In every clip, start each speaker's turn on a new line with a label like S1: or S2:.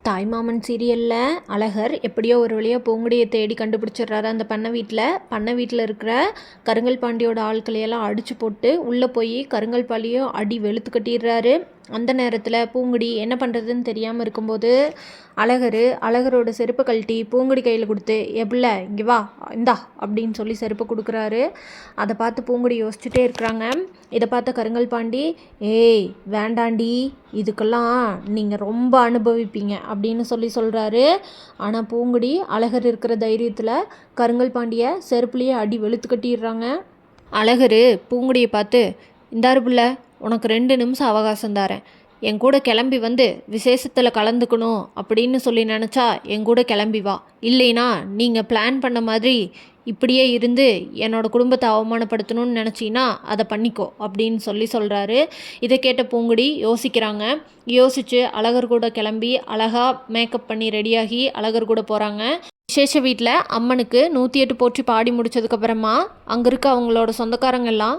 S1: தாய்மாமன் சீரியலில் அழகர் எப்படியோ ஒரு வழியாக பூங்குடியை தேடி கண்டுபிடிச்சிடுறாரு அந்த பண்ணை வீட்டில் இருக்கிற கருங்கல் பாண்டியோட ஆட்களையெல்லாம் அடித்து போட்டு உள்ளே போய் கருங்கல் பாண்டியோ அடி வெளுத்து கட்டிடுறாரு. அந்த நேரத்தில் பூங்குடி என்ன பண்ணுறதுன்னு தெரியாமல் இருக்கும்போது அழகரோட செருப்பை கழட்டி பூங்குடி கையில் கொடுத்து எப்பில்ல இங்கே வா இந்தா அப்படின்னு சொல்லி செருப்பை கொடுக்குறாரு. அதை பார்த்து பூங்குடி யோசிச்சுட்டே இருக்கிறாங்க. இதை பார்த்த கருங்கல் பாண்டி, ஏய் வேண்டாண்டி, இதுக்கெல்லாம் நீங்கள் ரொம்ப அனுபவிப்பீங்க அப்படின்னு சொல்கிறாரு. ஆனால் பூங்குடி அழகர் இருக்கிற தைரியத்தில் கருங்கல் பாண்டியை செருப்புலேயே அடி வெளுத்து கட்டிடுறாங்க. அழகர் பூங்குடியை பார்த்து, இந்தாரு புள்ள, உனக்கு 2 நிமிஷம் அவகாசம் தரேன், என் கூட கிளம்பி வந்து விசேஷத்தில் கலந்துக்கணும் அப்படின்னு சொல்லி நினச்சா என் கூட கிளம்பி வா, இல்லைனா நீங்கள் பிளான் பண்ண மாதிரி இப்படியே இருந்து என்னோடய குடும்பத்தை அவமானப்படுத்தணும்னு நினச்சின்னா அதை பண்ணிக்கோ அப்படின்னு சொல்கிறாரு. இதை கேட்ட பூங்குடி யோசிக்கிறாங்க. யோசித்து அழகர் கூட கிளம்பி அழகாக மேக்கப் பண்ணி ரெடியாகி அழகர் கூட போகிறாங்க. விசேஷ வீட்டில் அம்மனுக்கு 108 போற்றி பாடி முடித்ததுக்கப்புறமா அங்கே இருக்க அவங்களோட சொந்தக்காரங்கெல்லாம்,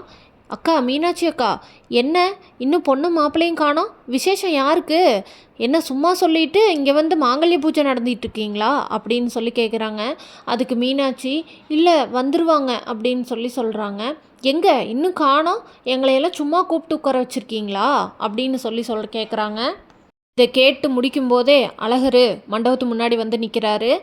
S1: அக்கா மீனாட்சி அக்கா, என்ன இன்னும் பொண்ணு மாப்பிள்ளையும் காணோம், விசேஷம் யாருக்கு, என்ன சும்மா சொல்லிட்டு இங்கே வந்து மாங்கல்ய பூஜை நடந்துகிட்டு இருக்கீங்களா அப்படின்னு சொல்லி கேட்குறாங்க. அதுக்கு மீனாட்சி, இல்லை வந்துடுவாங்க அப்படின்னு சொல்கிறாங்க. எங்கே இன்னும் காணோம், எங்களையெல்லாம் சும்மா கூப்பிட்டு உட்கார வச்சுருக்கீங்களா அப்படின்னு கேட்குறாங்க. இதை கேட்டு முடிக்கும்போதே அழகர் மண்டபத்து முன்னாடி வந்து நிற்கிறாரு.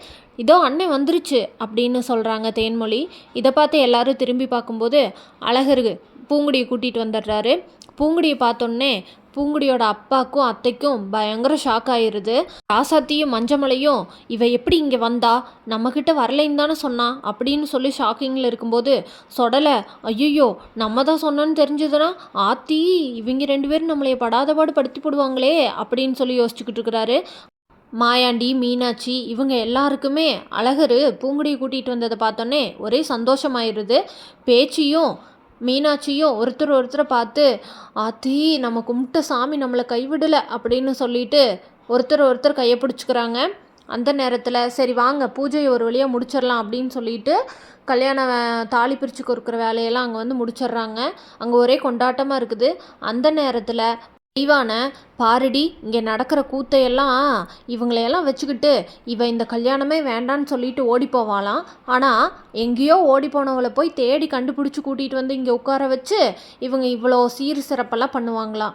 S1: இதோ அண்ணன் வந்துருச்சு அப்படின்னு சொல்கிறாங்க தேன்மொழி. இதை பார்த்து எல்லாரும் திரும்பி பார்க்கும்போது அழகர் பூங்குடியை கூட்டிகிட்டு வந்துடுறாரு. பூங்குடியை பார்த்தோன்னே பூங்குடியோட அப்பாவுக்கும் அத்தைக்கும் பயங்கர ஷாக் ஆயிடுது. ராசாத்தியும் மஞ்சமலையும் இவ எப்படி இங்கே வந்தா, நம்மக்கிட்ட வரலைன்னு தானே சொன்னா அப்படின்னு சொல்லி ஷாக்கிங்கில் இருக்கும்போது சொடலை, ஐயோ நம்ம தான் சொன்னோன்னு தெரிஞ்சதுன்னா ஆத்தி இவங்க 2 பேரும் நம்மளைய படாதபாடு படுத்தி போடுவாங்களே அப்படின்னு சொல்லி யோசிச்சுக்கிட்டு இருக்கிறாரு. மாயாண்டி, மீனாட்சி இவங்க எல்லாருக்குமே அழகர் பூங்குடியை கூட்டிகிட்டு வந்ததை பார்த்தோன்னே ஒரே சந்தோஷமாயிடுது. பேச்சியும் மீனாட்சியும் ஒருத்தரை பார்த்து, ஆத்தி நம்ம கும்பிட்ட சாமி நம்மளை கைவிடலை அப்படின்னு சொல்லிட்டு ஒருத்தர் கையை பிடிச்சிக்கிறாங்க. அந்த நேரத்தில் சரி வாங்க பூஜையை ஒரு வழியாக முடிச்சிடலாம் அப்படின்னு சொல்லிட்டு கல்யாண தாலி பிரித்து கொடுக்குற வேலையெல்லாம் அங்கே வந்து முடிச்சிடுறாங்க. அங்கே ஒரே கொண்டாட்டமாக இருக்குது. அந்த நேரத்தில் தெய்வானை, பாருடி இங்கே நடக்கிற கூத்தையெல்லாம் இவங்களையெல்லாம் வச்சுக்கிட்டு இவ இந்த கல்யாணமே வேண்டான்னு சொல்லிட்டு ஓடி போவாளாம். ஆனால் எங்கேயோ ஓடி போனவளை போய் தேடி கண்டுபிடிச்சி கூட்டிகிட்டு வந்து இங்கே உட்கார வச்சு இவங்க இவ்வளோ சீர் சிறப்பெல்லாம் பண்ணுவாங்களாம்.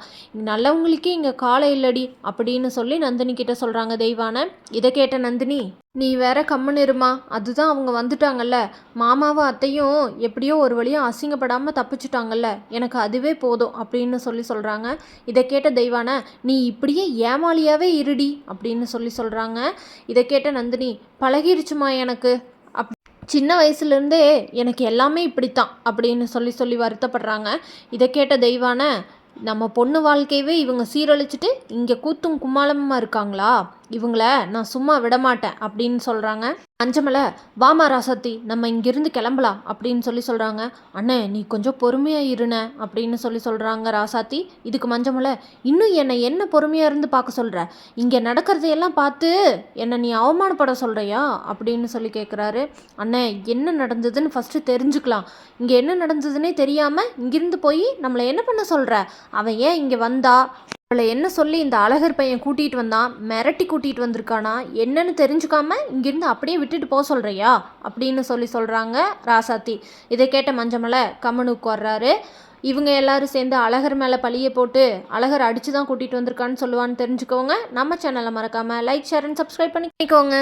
S1: நல்லவங்களுக்கே இங்கே காலை இல்லடி அப்படின்னு சொல்லி நந்தினி கிட்ட சொல்கிறாங்க தெய்வானை. இதை கேட்ட நந்தினி, நீ வேற கம்முன்னு இருமா, அதுதான் அவங்க வந்துட்டாங்கல்ல, மாமாவும் அத்தையும் எப்படியோ ஒரு வழியாக அசிங்கப்படாமல் தப்பிச்சுட்டாங்கல்ல, எனக்கு அதுவே போதும் அப்படின்னு சொல்கிறாங்க. இதை கேட்ட தெய்வானை, நீ இப்படியே ஏமாளியாகவே இருடி அப்படின்னு சொல்கிறாங்க. இதை கேட்ட நந்தினி, பழகிடுச்சுமா எனக்கு, சின்ன வயசுலேருந்தே எனக்கு எல்லாமே இப்படித்தான் அப்படின்னு சொல்லி வருத்தப்படுறாங்க. இதை கேட்ட தெய்வானை, நம்ம பொண்ணு வாழ்க்கையவே இவங்க சீரழிச்சிட்டு இங்கே கூத்தும் கும்மாளமாக இருக்காங்களா, இவங்கள நான் சும்மா விடமாட்டேன் அப்படின்னு சொல்கிறாங்க. அஞ்சமலை, வாமா ராசாத்தி நம்ம இங்கேருந்து கிளம்பலாம் அப்படின்னு சொல்கிறாங்க. அண்ணே நீ கொஞ்சம் பொறுமையாக இருன அப்படின்னு சொல்கிறாங்க ராசாத்தி. இதுக்கு மஞ்சமலை, இன்னும் என்ன பொறுமையாக இருந்து பார்க்க சொல்கிற, இங்கே நடக்கிறதையெல்லாம் பார்த்து என்னை நீ அவமானப்பட சொல்கிறியா அப்படின்னு கேட்குறாரு. அண்ணே என்ன நடந்ததுன்னு ஃபஸ்ட்டு தெரிஞ்சுக்கலாம், இங்கே என்ன நடந்ததுன்னே தெரியாமல் இங்கிருந்து போய் நம்மளை என்ன பண்ண சொல்கிற, அவன் ஏன் இங்கே வந்தா, அவளை என்ன சொல்லி இந்த அழகர் பையன் கூட்டிகிட்டு வந்தான், மிரட்டி கூட்டிகிட்டு வந்திருக்கானா, என்னன்னு தெரிஞ்சுக்காம இங்கிருந்து அப்படியே விட்டுட்டு போக சொல்கிறியா அப்படின்னு சொல்கிறாங்க ராசாத்தி. இதை கேட்ட மஞ்சமலை கம்மனுக்கு வர்றாரு. இவங்க எல்லாரும் சேர்ந்து அழகர் மேலே பழியை போட்டு அழகர் அடித்து தான் கூட்டிகிட்டு வந்திருக்கான்னு சொல்லுவான்னு தெரிஞ்சுக்கோங்க. நம்ம சேனலை மறக்காமல் லைக், ஷேர் அண்ட் சப்ஸ்கிரைப் பண்ணிக்கோங்க.